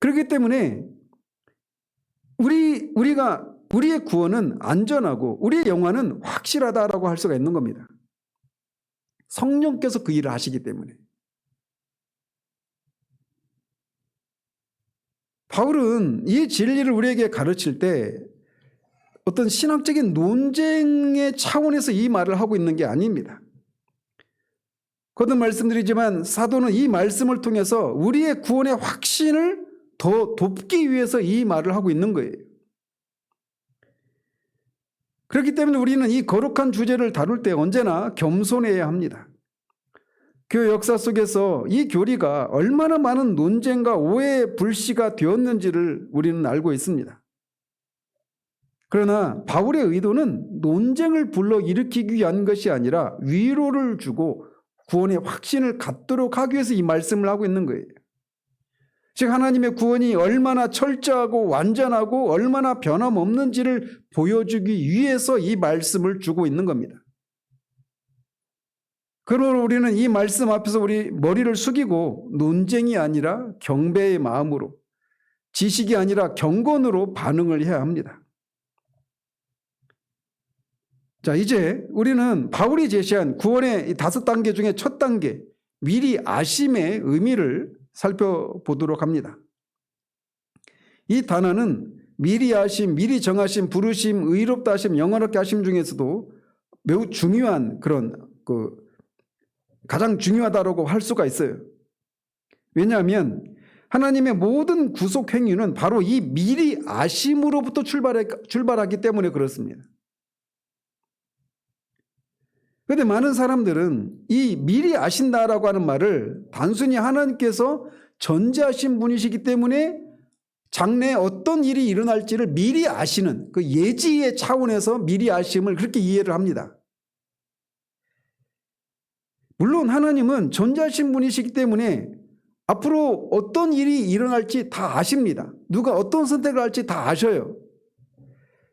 그렇기 때문에 우리의 구원은 안전하고 우리의 영화는 확실하다라고 할 수가 있는 겁니다. 성령께서 그 일을 하시기 때문에. 바울은 이 진리를 우리에게 가르칠 때 어떤 신학적인 논쟁의 차원에서 이 말을 하고 있는 게 아닙니다. 거듭 말씀드리지만 사도는 이 말씀을 통해서 우리의 구원의 확신을 더 돕기 위해서 이 말을 하고 있는 거예요. 그렇기 때문에 우리는 이 거룩한 주제를 다룰 때 언제나 겸손해야 합니다. 교회 역사 속에서 이 교리가 얼마나 많은 논쟁과 오해의 불씨가 되었는지를 우리는 알고 있습니다. 그러나 바울의 의도는 논쟁을 불러일으키기 위한 것이 아니라 위로를 주고 구원의 확신을 갖도록 하기 위해서 이 말씀을 하고 있는 거예요. 즉 하나님의 구원이 얼마나 철저하고 완전하고 얼마나 변함없는지를 보여주기 위해서 이 말씀을 주고 있는 겁니다. 그러므로 우리는 이 말씀 앞에서 우리 머리를 숙이고 논쟁이 아니라 경배의 마음으로, 지식이 아니라 경건으로 반응을 해야 합니다. 자, 이제 우리는 바울이 제시한 구원의 5단계 중에 첫 단계, 미리 아심의 의미를 살펴보도록 합니다. 이 단어는 미리 아심, 미리 정하심, 부르심, 의롭다 하심, 영원하게 하심 중에서도 매우 중요한 그런 가장 중요하다고 할 수가 있어요. 왜냐하면 하나님의 모든 구속 행위는 바로 이 미리 아심으로부터 출발하기 때문에 그렇습니다. 그런데 많은 사람들은 이 미리 아신다라고 하는 말을 단순히 하나님께서 전제하신 분이시기 때문에 장래에 어떤 일이 일어날지를 미리 아시는 그 예지의 차원에서 미리 아심을 그렇게 이해를 합니다. 물론 하나님은 전제하신 분이시기 때문에 앞으로 어떤 일이 일어날지 다 아십니다. 누가 어떤 선택을 할지 다 아셔요.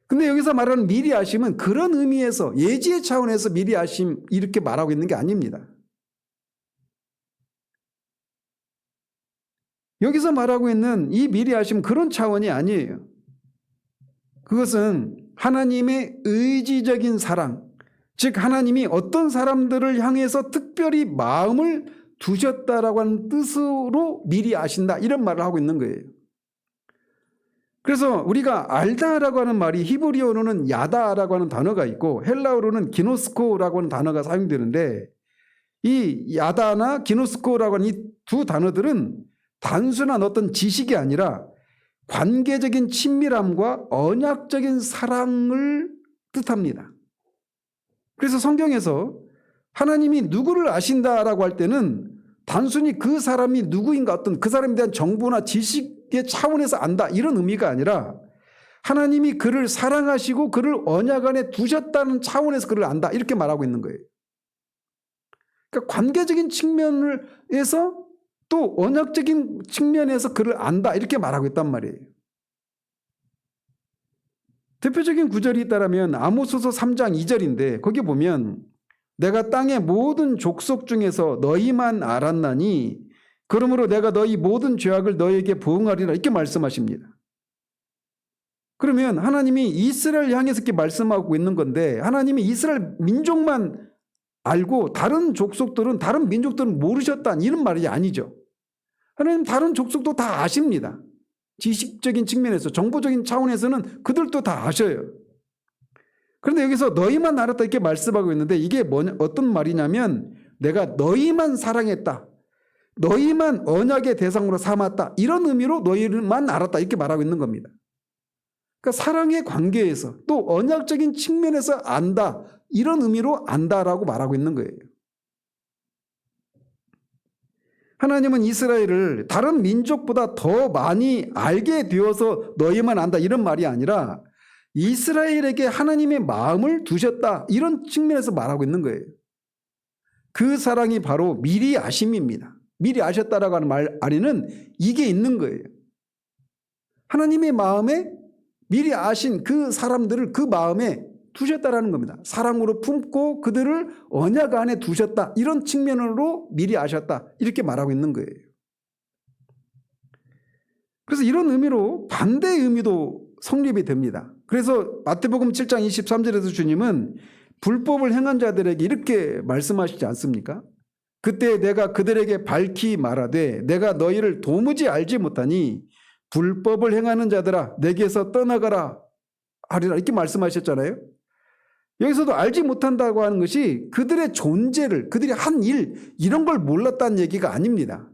근데 여기서 말하는 미리 아심은 그런 의미에서 예지의 차원에서 미리 아심 이렇게 말하고 있는 게 아닙니다. 여기서 말하고 있는 이 미리 아심 그런 차원이 아니에요. 그것은 하나님의 의지적인 사랑, 즉 하나님이 어떤 사람들을 향해서 특별히 마음을 두셨다라고 하는 뜻으로 미리 아신다 이런 말을 하고 있는 거예요. 그래서 우리가 알다라고 하는 말이 히브리어로는 야다라고 하는 단어가 있고 헬라어로는 기노스코라고 하는 단어가 사용되는데 이 야다나 기노스코라고 하는 이 두 단어들은 단순한 어떤 지식이 아니라 관계적인 친밀함과 언약적인 사랑을 뜻합니다. 그래서 성경에서 하나님이 누구를 아신다라고 할 때는 단순히 그 사람이 누구인가 어떤 그 사람에 대한 정보나 지식의 차원에서 안다 이런 의미가 아니라 하나님이 그를 사랑하시고 그를 언약 안에 두셨다는 차원에서 그를 안다 이렇게 말하고 있는 거예요. 그러니까 관계적인 측면에서 또 언약적인 측면에서 그를 안다 이렇게 말하고 있단 말이에요. 대표적인 구절이 있다면 아모스서 3장 2절인데 거기 보면 내가 땅의 모든 족속 중에서 너희만 알았나니 그러므로 내가 너희 모든 죄악을 너희에게 보응하리라 이렇게 말씀하십니다. 그러면 하나님이 이스라엘 향해서 이렇게 말씀하고 있는 건데 하나님이 이스라엘 민족만 알고 다른 족속들은 다른 민족들은 모르셨다 이런 말이 아니죠. 하나님 다른 족속도 다 아십니다. 지식적인 측면에서 정보적인 차원에서는 그들도 다 아셔요. 그런데 여기서 너희만 알았다 이렇게 말씀하고 있는데 이게 어떤 말이냐면 내가 너희만 사랑했다. 너희만 언약의 대상으로 삼았다. 이런 의미로 너희만 알았다 이렇게 말하고 있는 겁니다. 그러니까 사랑의 관계에서 또 언약적인 측면에서 안다. 이런 의미로 안다라고 말하고 있는 거예요. 하나님은 이스라엘을 다른 민족보다 더 많이 알게 되어서 너희만 안다 이런 말이 아니라 이스라엘에게 하나님의 마음을 두셨다 이런 측면에서 말하고 있는 거예요. 그 사랑이 바로 미리 아심입니다. 미리 아셨다라고 하는 말 안에는 이게 있는 거예요. 하나님의 마음에 미리 아신 그 사람들을 그 마음에 두셨다라는 겁니다. 사랑으로 품고 그들을 언약 안에 두셨다. 이런 측면으로 미리 아셨다. 이렇게 말하고 있는 거예요. 그래서 이런 의미로 반대의 의미도 성립이 됩니다. 그래서 마태복음 7장 23절에서 주님은 불법을 행한 자들에게 이렇게 말씀하시지 않습니까? 그때 내가 그들에게 밝히 말하되 내가 너희를 도무지 알지 못하니 불법을 행하는 자들아 내게서 떠나가라 하리라 이렇게 말씀하셨잖아요. 여기서도 알지 못한다고 하는 것이 그들의 존재를 그들이 한 일 이런 걸 몰랐다는 얘기가 아닙니다.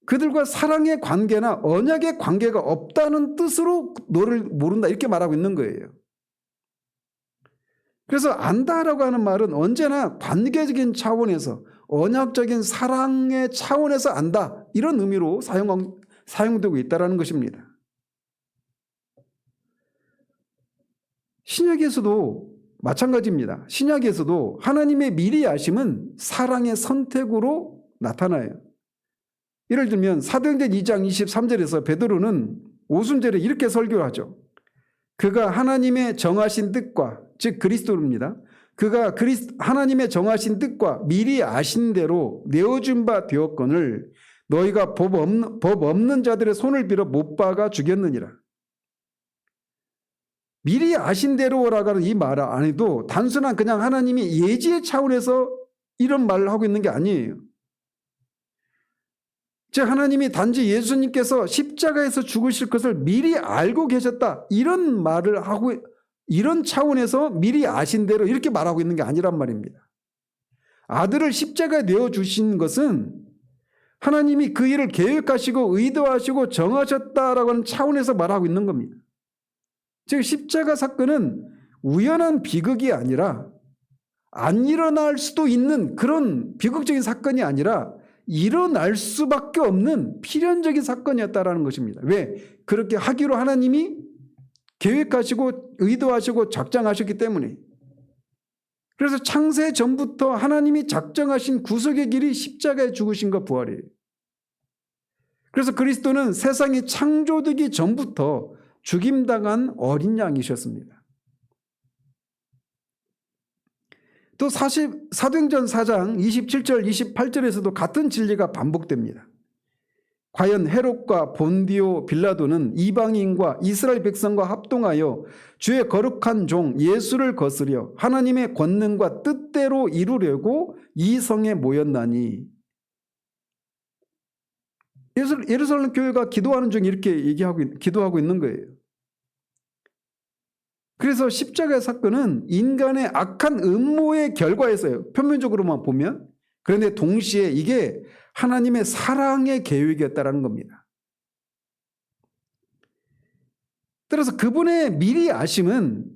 그들과 사랑의 관계나 언약의 관계가 없다는 뜻으로 너를 모른다 이렇게 말하고 있는 거예요. 그래서 안다라고 하는 말은 언제나 관계적인 차원에서 언약적인 사랑의 차원에서 안다 이런 의미로 사용되고 있다는 것입니다. 신약에서도 마찬가지입니다. 신약에서도 하나님의 미리 아심은 사랑의 선택으로 나타나요. 예를 들면 사도행전 2장 23절에서 베드로는 오순절에 이렇게 설교를 하죠. 그가 하나님의 정하신 뜻과 즉 그리스도입니다. 그가 하나님의 정하신 뜻과 미리 아신 대로 내어준 바 되었거늘 너희가 법 없는 자들의 손을 빌어 못 박아 죽였느니라. 미리 아신 대로라고 하는 이 말 안에도 단순한 그냥 하나님이 예지의 차원에서 이런 말을 하고 있는 게 아니에요. 즉 하나님이 단지 예수님께서 십자가에서 죽으실 것을 미리 알고 계셨다 이런 말을 하고 이런 차원에서 미리 아신 대로 이렇게 말하고 있는 게 아니란 말입니다. 아들을 십자가에 내어주신 것은 하나님이 그 일을 계획하시고 의도하시고 정하셨다라고 하는 차원에서 말하고 있는 겁니다. 즉 십자가 사건은 우연한 비극이 아니라 안 일어날 수도 있는 그런 비극적인 사건이 아니라 일어날 수밖에 없는 필연적인 사건이었다라는 것입니다. 왜? 그렇게 하기로 하나님이 계획하시고 의도하시고 작정하셨기 때문에. 그래서 창세 전부터 하나님이 작정하신 구속의 길이 십자가에 죽으신과 부활이에요. 그래서 그리스도는 세상이 창조되기 전부터 죽임당한 어린 양이셨습니다. 또 사도행전 4장 27절 28절에서도 같은 진리가 반복됩니다. 과연 헤롯과 본디오 빌라도는 이방인과 이스라엘 백성과 합동하여 주의 거룩한 종 예수를 거스려 하나님의 권능과 뜻대로 이루려고 이 성에 모였나니. 예루살렘 교회가 기도하는 중에 이렇게 기도하고 있는 거예요. 그래서 십자가의 사건은 인간의 악한 음모의 결과였어요. 표면적으로만 보면. 그런데 동시에 이게 하나님의 사랑의 계획이었다는 겁니다. 따라서 그분의 미리 아심은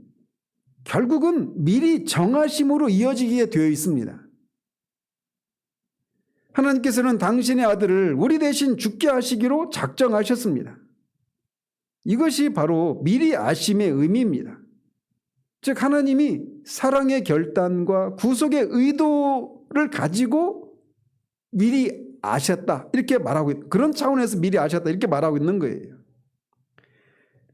결국은 미리 정하심으로 이어지게 되어 있습니다. 하나님께서는 당신의 아들을 우리 대신 죽게 하시기로 작정하셨습니다. 이것이 바로 미리 아심의 의미입니다. 즉 하나님이 사랑의 결단과 구속의 의도를 가지고 미리 아셨다 이렇게 말하고 그런 차원에서 미리 아셨다 이렇게 말하고 있는 거예요.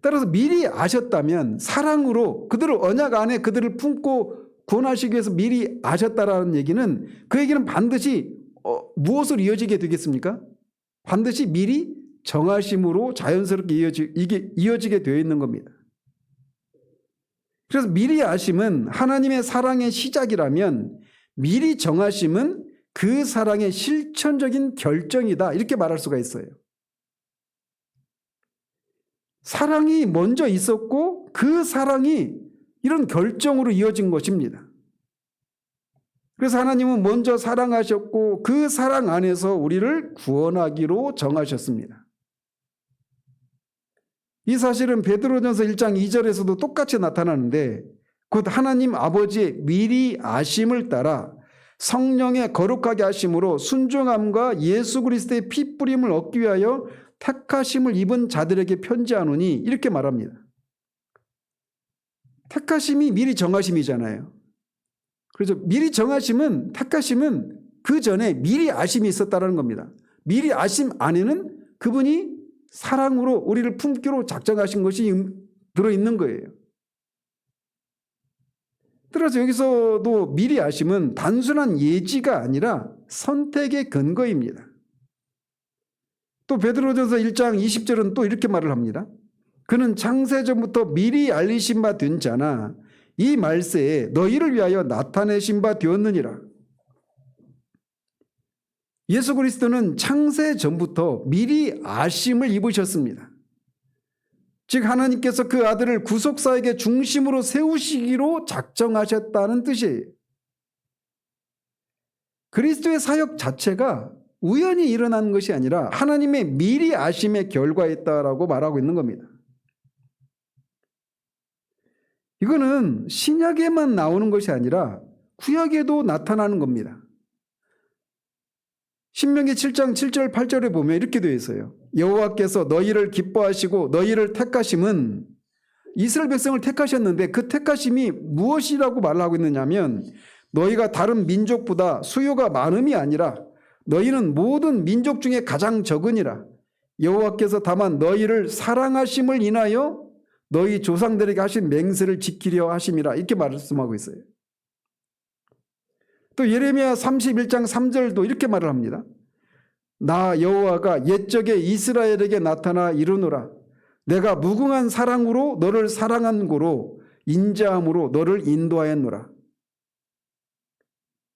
따라서 미리 아셨다면 사랑으로 그들을 언약 안에 그들을 품고 구원하시기 위해서 미리 아셨다라는 얘기는 그 얘기는 반드시 무엇으로 이어지게 되겠습니까? 반드시 미리 정하심으로 자연스럽게 이어지게 되어 있는 겁니다. 그래서 미리 아심은 하나님의 사랑의 시작이라면 미리 정하심은 그 사랑의 실천적인 결정이다 이렇게 말할 수가 있어요. 사랑이 먼저 있었고 그 사랑이 이런 결정으로 이어진 것입니다. 그래서 하나님은 먼저 사랑하셨고 그 사랑 안에서 우리를 구원하기로 정하셨습니다. 이 사실은 베드로전서 1장 2절에서도 똑같이 나타나는데 곧 하나님 아버지의 미리 아심을 따라 성령의 거룩하게 하심으로 순종함과 예수 그리스도의 피 뿌림을 얻기 위하여 택하심을 입은 자들에게 편지하노니 이렇게 말합니다. 택하심이 미리 정하심이잖아요. 그래서 미리 정하심은 택하심은 그 전에 미리 아심이 있었다는 겁니다. 미리 아심 안에는 그분이 사랑으로 우리를 품기로 작정하신 것이 들어있는 거예요. 따라서 여기서도 미리 아심은 단순한 예지가 아니라 선택의 근거입니다. 또 베드로전서 1장 20절은 또 이렇게 말을 합니다. 그는 창세전부터 미리 알리신 바 된 자나 이 말세에 너희를 위하여 나타내신 바 되었느니라. 예수 그리스도는 창세 전부터 미리 아심을 입으셨습니다. 즉 하나님께서 그 아들을 구속사에게 중심으로 세우시기로 작정하셨다는 뜻이에요. 그리스도의 사역 자체가 우연히 일어난 것이 아니라 하나님의 미리 아심의 결과였다라고 말하고 있는 겁니다. 이거는 신약에만 나오는 것이 아니라 구약에도 나타나는 겁니다. 신명기 7장 7절 8절에 보면 이렇게 되어 있어요. 여호와께서 너희를 기뻐하시고 너희를 택하심은, 이스라엘 백성을 택하셨는데 그 택하심이 무엇이라고 말하고 있느냐면, 너희가 다른 민족보다 수요가 많음이 아니라 너희는 모든 민족 중에 가장 적으니라. 여호와께서 다만 너희를 사랑하심을 인하여 너희 조상들에게 하신 맹세를 지키려 하심이라, 이렇게 말씀하고 있어요. 또 예레미야 31장 3절도 이렇게 말을 합니다. 나 여호와가 옛적에 이스라엘에게 나타나 이르노라. 내가 무궁한 사랑으로 너를 사랑한 고로 인자함으로 너를 인도하였노라.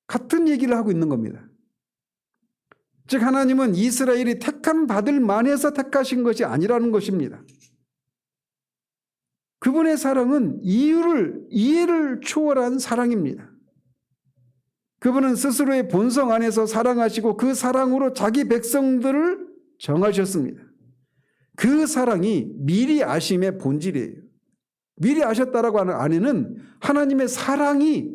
같은 얘기를 하고 있는 겁니다. 즉 하나님은 이스라엘이 택함 받을 만해서 택하신 것이 아니라는 것입니다. 그분의 사랑은 이해를 초월한 사랑입니다. 그분은 스스로의 본성 안에서 사랑하시고 그 사랑으로 자기 백성들을 정하셨습니다. 그 사랑이 미리 아심의 본질이에요. 미리 아셨다라고 하는 안에는 하나님의 사랑이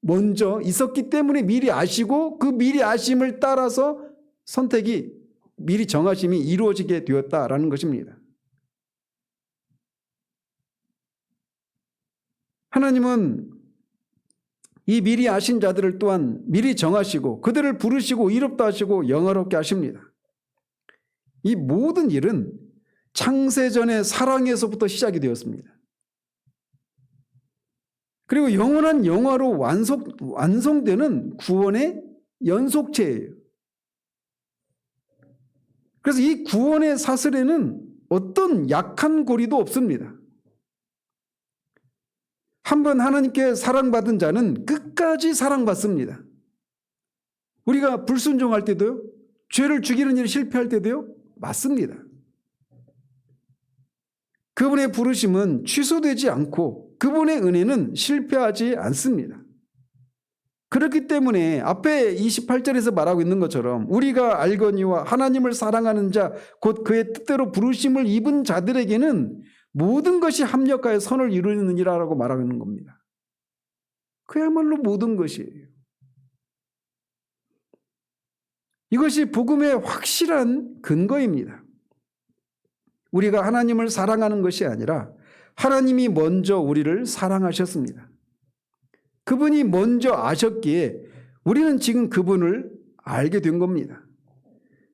먼저 있었기 때문에 미리 아시고 그 미리 아심을 따라서 선택이, 미리 정하심이 이루어지게 되었다라는 것입니다. 하나님은 이 미리 아신 자들을 또한 미리 정하시고 그들을 부르시고 이롭다 하시고 영화롭게 하십니다. 이 모든 일은 창세전의 사랑에서부터 시작이 되었습니다. 그리고 영원한 영화로 완성되는 구원의 연속체예요. 그래서 이 구원의 사슬에는 어떤 약한 고리도 없습니다. 한번 하나님께 사랑받은 자는 끝까지 사랑받습니다. 우리가 불순종할 때도요, 죄를 죽이는 일이 실패할 때도요, 맞습니다. 그분의 부르심은 취소되지 않고 그분의 은혜는 실패하지 않습니다. 그렇기 때문에 앞에 28절에서 말하고 있는 것처럼 우리가 알거니와 하나님을 사랑하는 자 곧 그의 뜻대로 부르심을 입은 자들에게는 모든 것이 합력하여 선을 이루느니라라고 말하고 있는 겁니다. 그야말로 모든 것이에요. 이것이 복음의 확실한 근거입니다. 우리가 하나님을 사랑하는 것이 아니라 하나님이 먼저 우리를 사랑하셨습니다. 그분이 먼저 아셨기에 우리는 지금 그분을 알게 된 겁니다.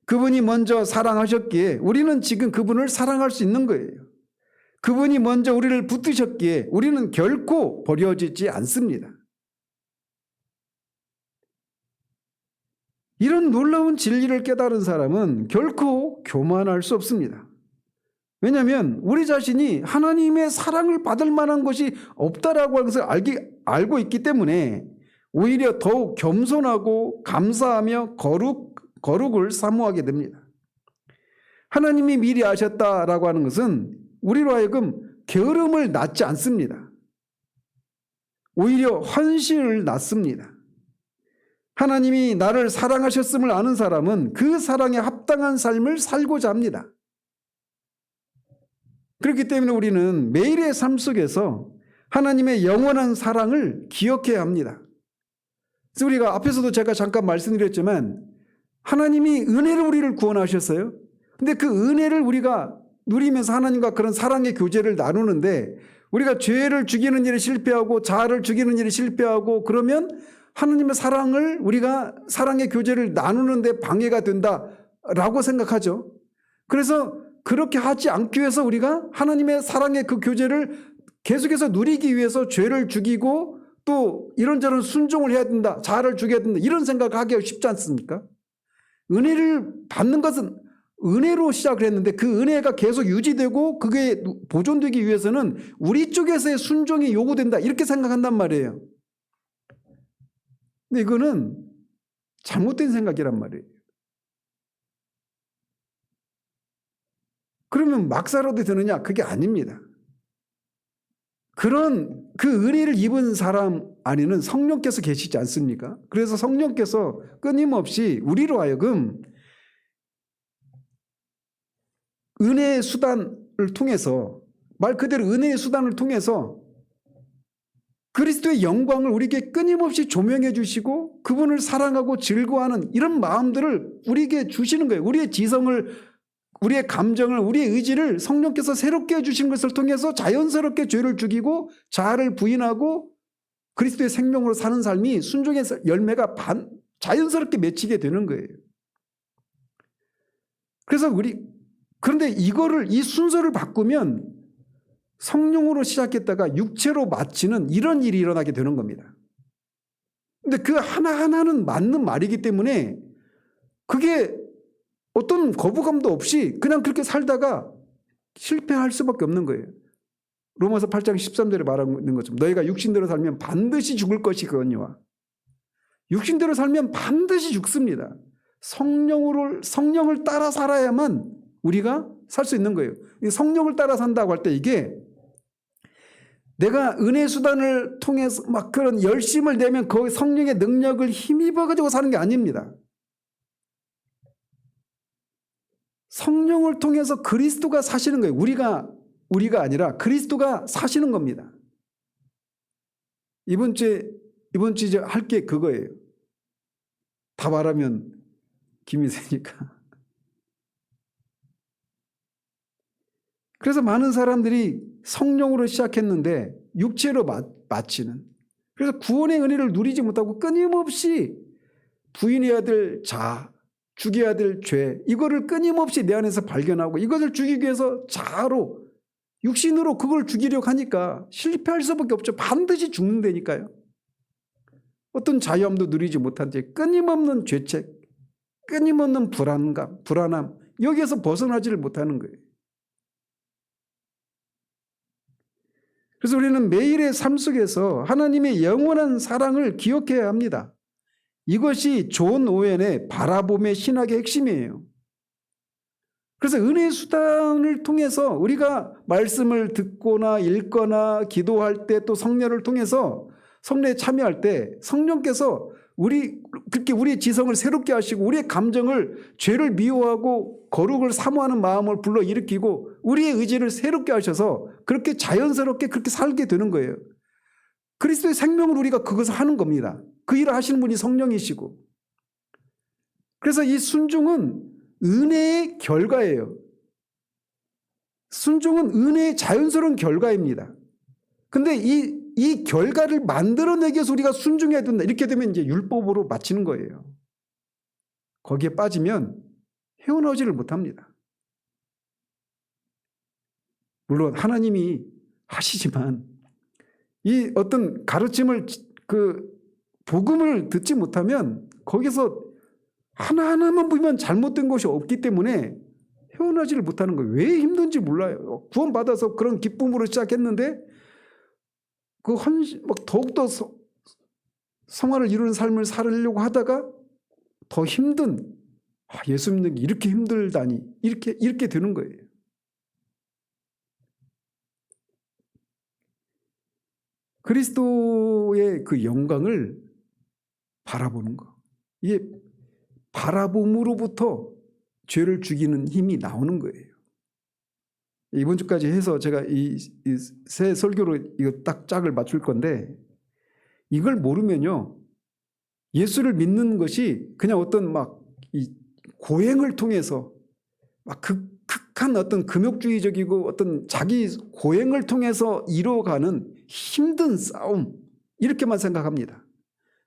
그분이 먼저 사랑하셨기에 우리는 지금 그분을 사랑할 수 있는 거예요. 그분이 먼저 우리를 붙드셨기에 우리는 결코 버려지지 않습니다. 이런 놀라운 진리를 깨달은 사람은 결코 교만할 수 없습니다. 왜냐하면 우리 자신이 하나님의 사랑을 받을 만한 것이 없다라고 하면서 알고 있기 때문에 오히려 더욱 겸손하고 감사하며 거룩을 사모하게 됩니다. 하나님이 미리 아셨다라고 하는 것은 우리로 하여금 게으름을 낳지 않습니다. 오히려 헌신을 낳습니다. 하나님이 나를 사랑하셨음을 아는 사람은 그 사랑에 합당한 삶을 살고자 합니다. 그렇기 때문에 우리는 매일의 삶 속에서 하나님의 영원한 사랑을 기억해야 합니다. 그래서 우리가 앞에서도 제가 잠깐 말씀드렸지만 하나님이 은혜로 우리를 구원하셨어요. 근데 그 은혜를 우리가 누리면서 하나님과 그런 사랑의 교제를 나누는데 우리가 죄를 죽이는 일에 실패하고 자아를 죽이는 일에 실패하고 그러면 하나님의 사랑을 우리가 사랑의 교제를 나누는데 방해가 된다라고 생각하죠. 그래서 그렇게 하지 않기 위해서 우리가 하나님의 사랑의 그 교제를 계속해서 누리기 위해서 죄를 죽이고 또 이런저런 순종을 해야 된다, 자아를 죽여야 된다 이런 생각을 하기가 쉽지 않습니까? 은혜를 받는 것은 은혜로 시작을 했는데 그 은혜가 계속 유지되고 그게 보존되기 위해서는 우리 쪽에서의 순종이 요구된다 이렇게 생각한단 말이에요. 근데 이거는 잘못된 생각이란 말이에요. 그러면 막 살아도 되느냐? 그게 아닙니다. 그런 그 은혜를 입은 사람 안에는 성령께서 계시지 않습니까? 그래서 성령께서 끊임없이 우리로 하여금 은혜의 수단을 통해서, 말 그대로 은혜의 수단을 통해서 그리스도의 영광을 우리에게 끊임없이 조명해 주시고 그분을 사랑하고 즐거워하는 이런 마음들을 우리에게 주시는 거예요. 우리의 지성을, 우리의 감정을, 우리의 의지를 성령께서 새롭게 해주신 것을 통해서 자연스럽게 죄를 죽이고 자아를 부인하고 그리스도의 생명으로 사는 삶이 순종의 열매가 자연스럽게 맺히게 되는 거예요. 그래서 그런데 이 순서를 바꾸면 성령으로 시작했다가 육체로 마치는 이런 일이 일어나게 되는 겁니다. 근데 그 하나하나는 맞는 말이기 때문에 그게 어떤 거부감도 없이 그냥 그렇게 살다가 실패할 수밖에 없는 거예요. 로마서 8장 13절에 말하는 것처럼 너희가 육신대로 살면 반드시 죽을 것이거니와. 육신대로 살면 반드시 죽습니다. 성령을 따라 살아야만 우리가 살 수 있는 거예요. 성령을 따라 산다고 할 때 이게 내가 은혜 수단을 통해서 막 그런 열심을 내면 그 성령의 능력을 힘입어 가지고 사는 게 아닙니다. 성령을 통해서 그리스도가 사시는 거예요. 우리가 아니라 그리스도가 사시는 겁니다. 이번 주에 할 게 그거예요. 다 말하면 김이 새니까. 그래서 많은 사람들이 성령으로 시작했는데 육체로 마치는, 그래서 구원의 은혜를 누리지 못하고 끊임없이 부인해야 될 자아, 죽여야 될 죄, 이거를 끊임없이 내 안에서 발견하고 이것을 죽이기 위해서 자아로, 육신으로 그걸 죽이려고 하니까 실패할 수밖에 없죠. 반드시 죽는다니까요. 어떤 자유함도 누리지 못한 채 끊임없는 죄책, 끊임없는 불안함, 여기에서 벗어나지를 못하는 거예요. 그래서 우리는 매일의 삶 속에서 하나님의 영원한 사랑을 기억해야 합니다. 이것이 존 오웬의 바라봄의 신학의 핵심이에요. 그래서 은혜의 수단을 통해서 우리가 말씀을 듣거나 읽거나 기도할 때 또 성례를 통해서 성례에 참여할 때 성령께서 그렇게 우리의 지성을 새롭게 하시고 우리의 감정을 죄를 미워하고 거룩을 사모하는 마음을 불러일으키고 우리의 의지를 새롭게 하셔서 그렇게 자연스럽게 그렇게 살게 되는 거예요. 그리스도의 생명으로 우리가 그것을 하는 겁니다. 그 일을 하시는 분이 성령이시고. 그래서 이 순종은 은혜의 결과예요. 순종은 은혜의 자연스러운 결과입니다. 근데 이 결과를 만들어내기 위해서 우리가 순종해야 된다. 이렇게 되면 이제 율법으로 마치는 거예요. 거기에 빠지면 헤어나오지를 못합니다. 물론 하나님이 하시지만 이 어떤 가르침을, 복음을 듣지 못하면 거기서 하나하나만 보면 잘못된 것이 없기 때문에 헤어나지를 못하는 거예요. 왜 힘든지 몰라요. 구원받아서 그런 기쁨으로 시작했는데 더욱더 성화를 이루는 삶을 살려고 하다가 더 힘든, 예수 믿는 게 이렇게 힘들다니, 이렇게 되는 거예요. 그리스도의 그 영광을 바라보는 거. 이게 바라봄으로부터 죄를 죽이는 힘이 나오는 거예요. 이번 주까지 해서 제가 이 새 설교로 이거 딱 짝을 맞출 건데, 이걸 모르면요, 예수를 믿는 것이 그냥 어떤 이 고행을 통해서 극한 어떤 금욕주의적이고 어떤 자기 고행을 통해서 이루어가는 힘든 싸움, 이렇게만 생각합니다.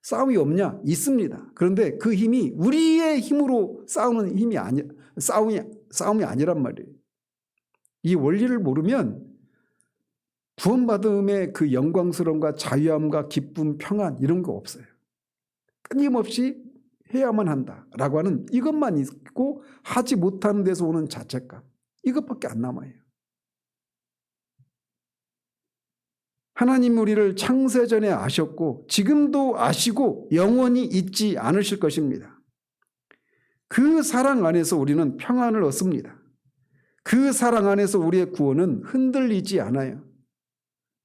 싸움이 없냐? 있습니다. 그런데 그 힘이 우리의 힘으로 싸우는 힘이 싸움이 아니란 말이에요. 이 원리를 모르면 구원받음의 그 영광스러움과 자유함과 기쁨, 평안 이런 거 없어요. 끊임없이 해야만 한다라고 하는 이것만 있고 하지 못하는 데서 오는 자책감, 이것밖에 안 남아요. 하나님 우리를 창세전에 아셨고 지금도 아시고 영원히 잊지 않으실 것입니다. 그 사랑 안에서 우리는 평안을 얻습니다. 그 사랑 안에서 우리의 구원은 흔들리지 않아요.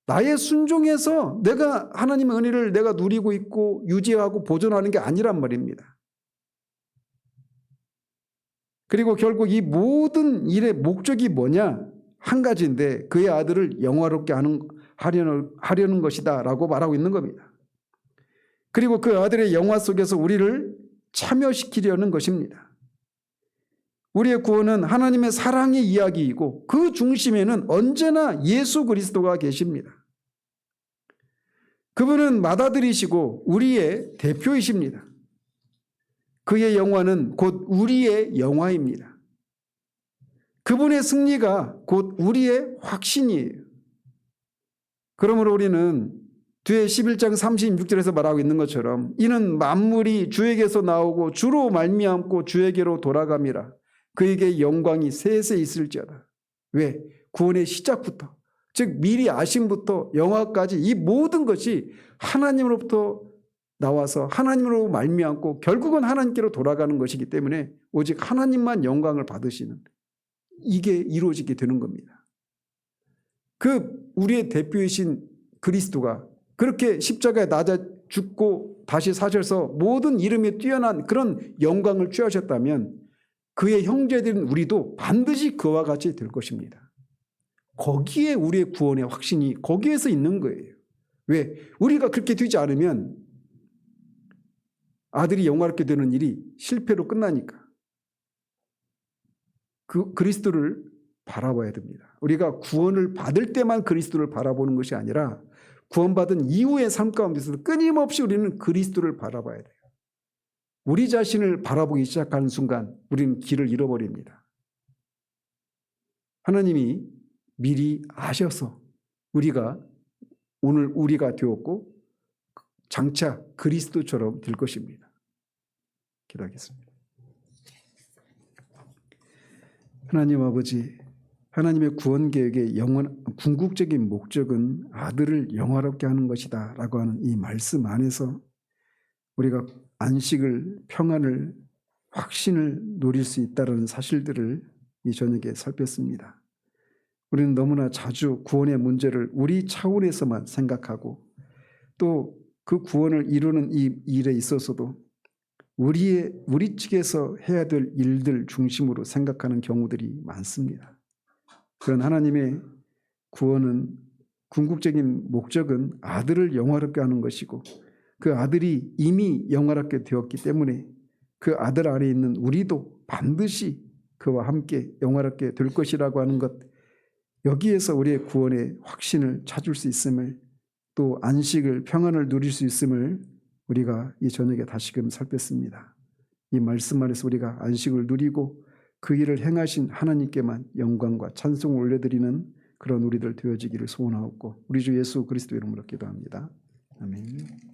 나의 순종에서 내가 하나님의 은혜를 내가 누리고 있고 유지하고 보존하는 게 아니란 말입니다. 그리고 결국 이 모든 일의 목적이 뭐냐? 한 가지인데 그의 아들을 영화롭게 하려는 것이다 라고 말하고 있는 겁니다. 그리고 그 아들의 영화 속에서 우리를 참여시키려는 것입니다. 우리의 구원은 하나님의 사랑의 이야기이고 그 중심에는 언제나 예수 그리스도가 계십니다. 그분은 맏아들이시고 우리의 대표이십니다. 그의 영화는 곧 우리의 영화입니다. 그분의 승리가 곧 우리의 확신이에요. 그러므로 우리는 뒤에 11장 36절에서 말하고 있는 것처럼 이는 만물이 주에게서 나오고 주로 말미암고 주에게로 돌아감이라. 그에게 영광이 세세 있을지어다. 왜? 구원의 시작부터, 즉 미리 아심부터 영화까지 이 모든 것이 하나님으로부터 나와서 하나님으로 말미암고 결국은 하나님께로 돌아가는 것이기 때문에 오직 하나님만 영광을 받으시는, 이게 이루어지게 되는 겁니다. 그 우리의 대표이신 그리스도가 그렇게 십자가에 낮아 죽고 다시 사셔서 모든 이름에 뛰어난 그런 영광을 취하셨다면 그의 형제들인 우리도 반드시 그와 같이 될 것입니다. 거기에 우리의 구원의 확신이 거기에서 있는 거예요. 왜? 우리가 그렇게 되지 않으면 아들이 영화롭게 되는 일이 실패로 끝나니까. 그 그리스도를 바라봐야 됩니다. 우리가 구원을 받을 때만 그리스도를 바라보는 것이 아니라 구원받은 이후의 삶 가운데서도 끊임없이 우리는 그리스도를 바라봐야 돼요. 우리 자신을 바라보기 시작하는 순간 우리는 길을 잃어버립니다. 하나님이 미리 아셔서 오늘 우리가 되었고 장차 그리스도처럼 될 것입니다. 기도하겠습니다. 하나님 아버지, 하나님의 구원 계획의 궁극적인 목적은 아들을 영화롭게 하는 것이다 라고 하는 이 말씀 안에서 우리가 안식을, 평안을, 확신을 누릴 수 있다는 사실들을 이 저녁에 살폈습니다. 우리는 너무나 자주 구원의 문제를 우리 차원에서만 생각하고 또 그 구원을 이루는 이 일에 있어서도 우리 측에서 해야 될 일들 중심으로 생각하는 경우들이 많습니다. 그런 하나님의 구원은 궁극적인 목적은 아들을 영화롭게 하는 것이고 그 아들이 이미 영화롭게 되었기 때문에 그 아들 안에 있는 우리도 반드시 그와 함께 영화롭게 될 것이라고 하는 것, 여기에서 우리의 구원의 확신을 찾을 수 있음을, 또 안식을, 평안을 누릴 수 있음을 우리가 이 저녁에 다시금 살폈습니다. 이 말씀 안에서 우리가 안식을 누리고 그 일을 행하신 하나님께만 영광과 찬송을 올려드리는 그런 우리들 되어지기를 소원하옵고 우리 주 예수 그리스도 이름으로 기도합니다. 아멘.